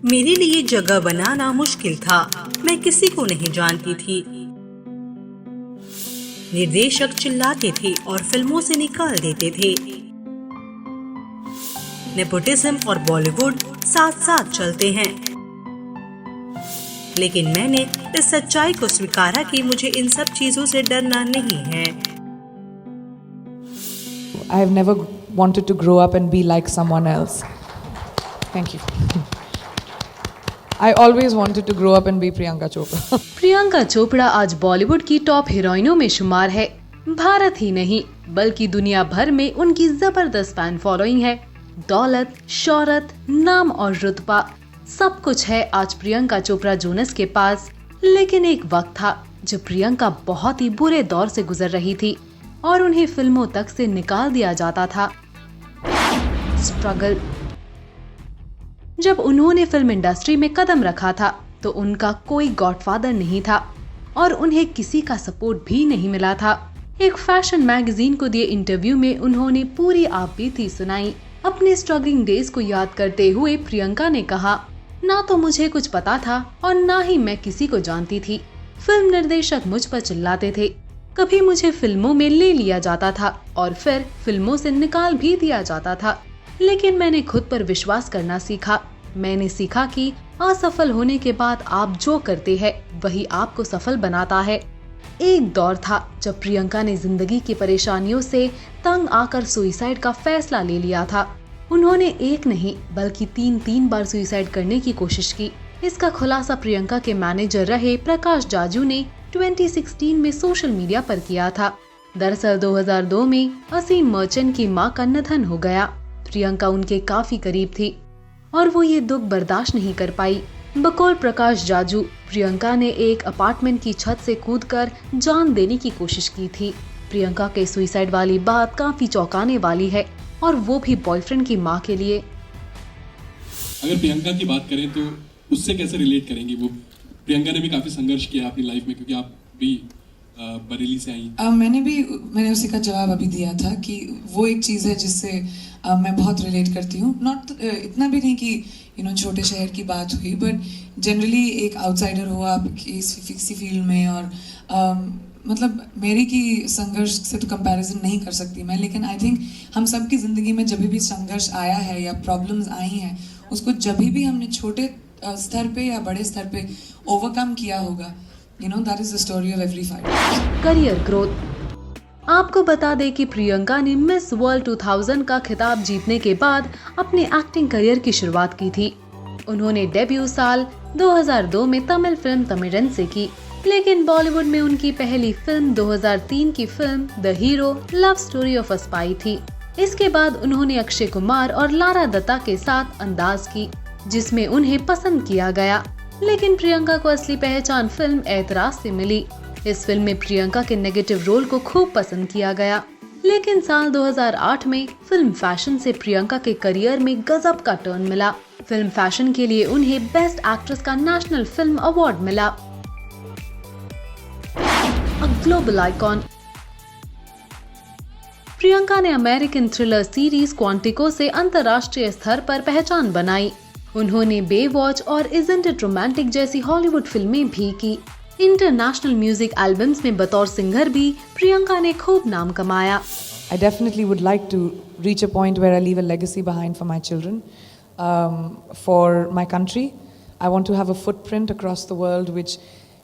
मेरे लिए जगह बनाना मुश्किल था। मैं किसी को नहीं जानती थी। निर्देशक चिल्लाते थे और फिल्मों से निकाल देते थे। नेपोटिज्म और बॉलीवुड साथ साथ चलते हैं। लेकिन मैंने इस सच्चाई को स्वीकारा कि मुझे इन सब चीजों से डरना नहीं है। I have never wanted to grow up and be like someone else. Thank you. I always wanted to grow up and be Priyanka Chopra. Priyanka Chopra आज बॉलीवुड की टॉप हीरोइनों में शुमार है। भारत ही नहीं बल्कि दुनिया भर में उनकी जबरदस्त फैन फॉलोइंग है। दौलत, शोहरत, नाम और रुतबा सब कुछ है आज प्रियंका चोपड़ा जोनस के पास। लेकिन एक वक्त था जब प्रियंका बहुत ही बुरे दौर से गुजर रही थी और उन्हें फिल्मों तक से निकाल दिया जाता था। स्ट्रगल। जब उन्होंने फिल्म इंडस्ट्री में कदम रखा था तो उनका कोई गॉडफादर नहीं था और उन्हें किसी का सपोर्ट भी नहीं मिला था। एक फैशन मैगजीन को दिए इंटरव्यू में उन्होंने पूरी आपबीती सुनाई। अपने स्ट्रगलिंग डेज को याद करते हुए प्रियंका ने कहा, ना तो मुझे कुछ पता था और ना ही मैं किसी को जानती थी। फिल्म निर्देशक मुझ पर चिल्लाते थे। कभी मुझे फिल्मों में ले लिया जाता था और फिर फिल्मों से निकाल भी दिया जाता था। लेकिन मैंने खुद पर विश्वास करना सीखा। मैंने सीखा कि असफल होने के बाद आप जो करते हैं वही आपको सफल बनाता है। एक दौर था जब प्रियंका ने जिंदगी की परेशानियों से तंग आकर सुसाइड का फैसला ले लिया था। उन्होंने एक नहीं बल्कि तीन बार सुसाइड करने की कोशिश की। इसका खुलासा प्रियंका के मैनेजर रहे प्रकाश जाजू ने 2016 में सोशल मीडिया पर किया था। दरअसल 2002 में असीम मर्चेंट की मां का निधन हो गया। प्रियंका उनके काफी करीब थी और वो ये दुख बर्दाश्त नहीं कर पाई। बकौल प्रकाश जाजू, प्रियंका ने एक अपार्टमेंट की छत से कूदकर जान देने की कोशिश की थी। प्रियंका के सुसाइड वाली बात काफी चौंकाने वाली है और वो भी बॉयफ्रेंड की मां के लिए। अगर प्रियंका की बात करें तो उससे कैसे रिलेट करेंगे? वो प्रियंका ने भी काफी संघर्ष किया अपनी लाइफ में, क्योंकि आप भी बरेली से आई। मैंने उसी का जवाब अभी दिया था कि वो एक चीज़ है जिससे मैं बहुत रिलेट करती हूँ। नॉट इतना भी नहीं कि छोटे शहर की बात हुई, बट जनरली एक आउटसाइडर हो आप किसी फील्ड में और मतलब मेरी की संघर्ष से तो कंपैरिजन नहीं कर सकती मैं। लेकिन आई थिंक हम सब की ज़िंदगी में जब भी संघर्ष आया है या प्रॉब्लम्स आई हैं, उसको जब भी हमने छोटे स्तर पे या बड़े स्तर पे ओवरकम किया होगा, that is the story of every fight. Career growth. आपको बता दें कि प्रियंका ने मिस वर्ल्ड 2000 का खिताब जीतने के बाद अपने एक्टिंग करियर की शुरुआत की थी। उन्होंने डेब्यू साल 2002 में तमिल फिल्म तमिरन से की। लेकिन बॉलीवुड में उनकी पहली फिल्म 2003 की film the hero love story of a spy थी। इसके बाद उन्होंने अक्षय कुमार और लारा दत्ता के साथ अंदाज की, जिसमें उन्हें पसंद किया गया। लेकिन प्रियंका को असली पहचान फिल्म ऐतराज से मिली। इस फिल्म में प्रियंका के नेगेटिव रोल को खूब पसंद किया गया। लेकिन साल 2008 में फिल्म फैशन से प्रियंका के करियर में गजब का टर्न मिला। फिल्म फैशन के लिए उन्हें बेस्ट एक्ट्रेस का नेशनल फिल्म अवार्ड मिला। Global icon. प्रियंका ने अमेरिकन थ्रिलर सीरीज क्वांटिको से अंतर्राष्ट्रीय स्तर पर पहचान बनाई। उन्होंने बेवॉच और इज़न्ट इट रोमांटिक जैसी हॉलीवुड फिल्में भी की। इंटरनेशनल म्यूजिक एल्बम्स में बतौर सिंगर भी प्रियंका ने खूब नाम कमाया। I definitely would like to reach a point where I leave a legacy behind for my children, for my country. I want to have a footprint across the world which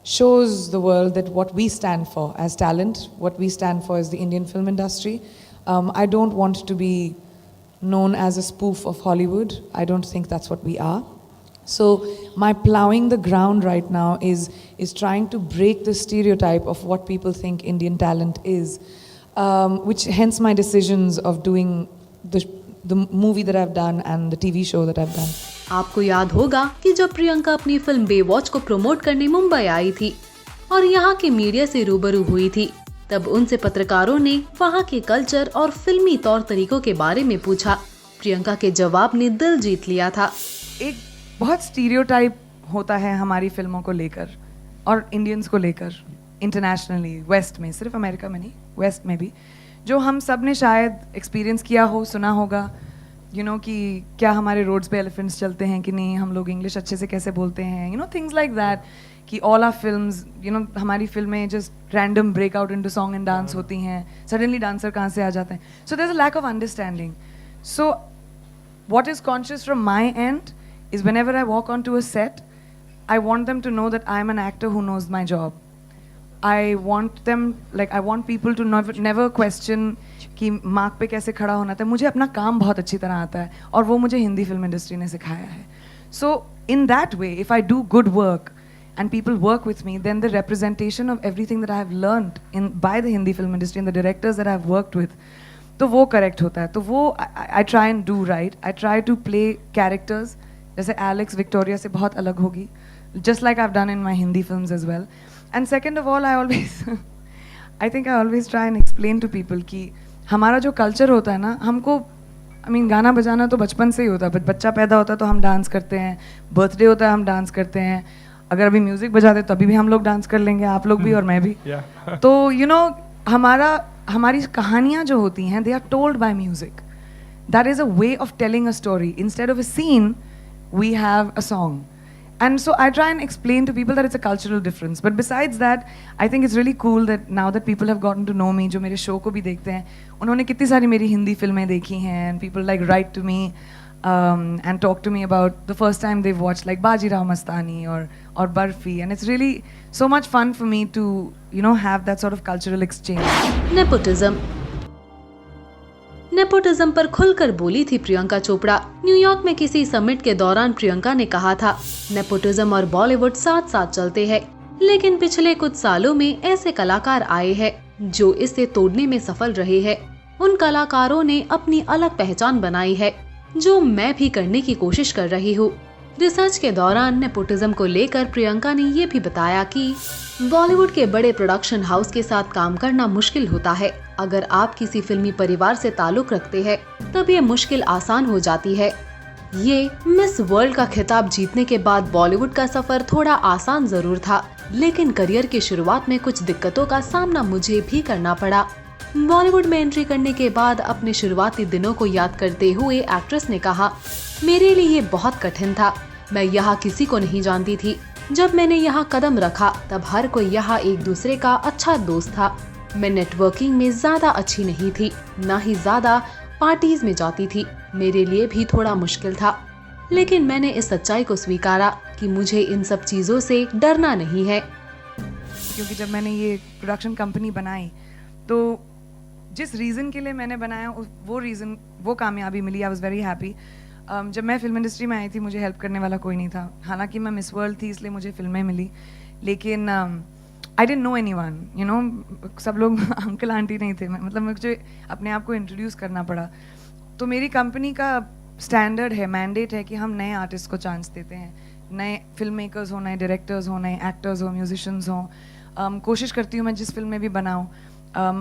shows the world that what we stand for as talent, what we stand for as the Indian film industry. I don't want to be known as a spoof of Hollywood. I don't think that's what we are. So my plowing the ground right now is trying to break the stereotype of what people think Indian talent is, which hence my decisions of doing the movie that I've done and the TV show that I've done. आपको याद होगा कि जब प्रियंका अपनी film Baywatch को promote करने मुंबई आई थी और यहाँ के मीडिया से रूबरू हुई थी, तब उनसे पत्रकारों ने वहाँ के कल्चर और फिल्मी तौर तरीकों के बारे में पूछा। प्रियंका के जवाब ने दिल जीत लिया था। एक बहुत स्टीरियोटाइप होता है हमारी फिल्मों को लेकर और इंडियंस को लेकर इंटरनेशनली, वेस्ट में, सिर्फ अमेरिका में नहीं, वेस्ट में भी, जो हम सब ने शायद एक्सपीरियंस किया हो, सुना होगा। कि क्या हमारे रोड्स पे एलिफेंट्स चलते हैं कि नहीं, हम लोग इंग्लिश अच्छे से कैसे बोलते हैं, थिंग्स लाइक दैट, कि ऑल आर फिल्म्स, हमारी फिल्में just random breakout into song and dance होती हैं, सडनली डांसर कहाँ से आ जाते हैं. So there is a lack of understanding. So what is conscious from my end is whenever I walk onto a set, I want them to know that I'm an actor who knows my job. I want them, I want people to never question कि mark पे कैसे खड़ा होना था. मुझे अपना काम बहुत अच्छी तरह आता है और वो मुझे हिंदी फिल्म इंडस्ट्री ने सिखाया है. So in that way, if I do good work and people work with me, then the representation of everything that I have learned by the Hindi film industry and the directors that I have worked with, तो वो correct होता है. तो वो I try and do right. I try to play characters, जैसे Alex Victoria से बहुत अलग होगी, just like I have done in my Hindi films as well. And second of all, I think I always try and explain to people कि हमारा जो culture होता है ना, हमको गाना बजाना तो बचपन से ही होता है. बच्चा पैदा होता है तो हम डांस करते हैं, बर्थडे होता है हम डांस करते हैं, अगर अभी म्यूजिक बजाते तभी भी हम लोग डांस कर लेंगे, आप लोग भी और मैं भी. तो हमारी कहानियाँ जो होती हैं, they are told by music. That is a way of telling a story. Instead of a scene we have a song. And so I try and explain to people that it's a cultural difference. But besides that, I think it's really cool that now that people have gotten to know me, जो मेरे show को भी देखते हैं, उन्होंने कितनी सारी मेरी हिंदी फिल्में देखी हैं, and people write to me and talk to me about the first time they've watched Bajirao Mastani or Barfi, and it's really so much fun for me to have that sort of cultural exchange. Nepotism पर खुलकर बोली थी Priyanka Chopra. New York में किसी summit के दौरान प्रियंका ने कहा था, नेपोटिज्म और बॉलीवुड साथ साथ चलते हैं, लेकिन पिछले कुछ सालों में ऐसे कलाकार आए हैं जो इसे तोड़ने में सफल रहे हैं. उन कलाकारों ने अपनी अलग पहचान बनाई है, जो मैं भी करने की कोशिश कर रही हूँ. रिसर्च के दौरान नेपोटिज्म को लेकर प्रियंका ने ये भी बताया कि बॉलीवुड के बड़े प्रोडक्शन हाउस के साथ काम करना मुश्किल होता है. अगर आप किसी फिल्मी परिवार से ताल्लुक रखते हैं, तब ये मुश्किल आसान हो जाती है. ये मिस वर्ल्ड का खिताब जीतने के बाद बॉलीवुड का सफर थोड़ा आसान जरूर था, लेकिन करियर की शुरुआत में कुछ दिक्कतों का सामना मुझे भी करना पड़ा. बॉलीवुड में एंट्री करने के बाद अपने शुरुआती दिनों को याद करते हुए एक्ट्रेस ने कहा, मेरे लिए ये बहुत कठिन था. मैं यहाँ किसी को नहीं जानती थी. जब मैंने यहाँ कदम रखा तब हर कोई यहाँ एक दूसरे का अच्छा दोस्त था. मैं नेटवर्किंग में ज्यादा अच्छी नहीं थी, न ही ज्यादा पार्टीज में जाती थी. मेरे लिए भी थोड़ा मुश्किल था, लेकिन मैंने इस सच्चाई को स्वीकारा कि मुझे इन सब चीजों से डरना नहीं है. क्योंकि जब मैंने ये प्रोडक्शन कंपनी बनाई, तो जिस रीज़न के लिए मैंने बनाया वो कामयाबी मिली. I was very happy. जब मैं फिल्म इंडस्ट्री में आई थी, मुझे हेल्प करने वाला कोई नहीं था. हालांकि मैं मिस वर्ल्ड थी, इसलिए मुझे फिल्में मिली, लेकिन आई डिडंट नो एनीवन. सब लोग अंकल आंटी नहीं थे. मतलब मुझे अपने आप को इंट्रोड्यूस करना पड़ा. तो मेरी कंपनी का स्टैंडर्ड है, मैंडेट है कि हम नए आर्टिस्ट को चांस देते हैं. नए फिल्म मेकर्स हो, नए डायरेक्टर्स हो, नए एक्टर्स हो, म्यूजिशियंस हो. कोशिश करती हूँ मैं जिस फिल्म में भी बनाऊँ,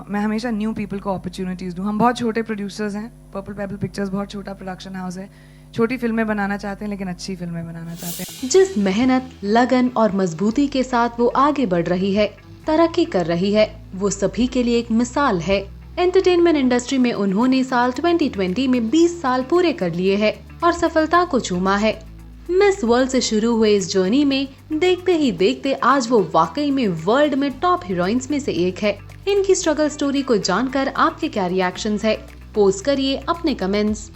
मैं हमेशा न्यू पीपल को अपॉर्चुनिटीज़ दूँ. हम बहुत छोटे प्रोड्यूसर्स हैं. पर्पल पेबल पिक्चर्स बहुत छोटा प्रोडक्शन हाउस है. छोटी फिल्में बनाना चाहते हैं, लेकिन अच्छी फिल्में बनाना चाहते हैं. जिस मेहनत, लगन और मजबूती के साथ वो आगे बढ़ रही है, तरक्की कर रही है, वो सभी के लिए एक मिसाल है. एंटरटेनमेंट इंडस्ट्री में उन्होंने साल 2020 में 20 साल पूरे कर लिए हैं और सफलता को चूमा है. मिस वर्ल्ड से शुरू हुए इस जर्नी में देखते ही देखते आज वो वाकई में वर्ल्ड में टॉप हीरोइंस में से एक है. इनकी स्ट्रगल स्टोरी को जानकर आपके क्या रिएक्शंस है? पोस्ट करिए अपने कमेंट्स.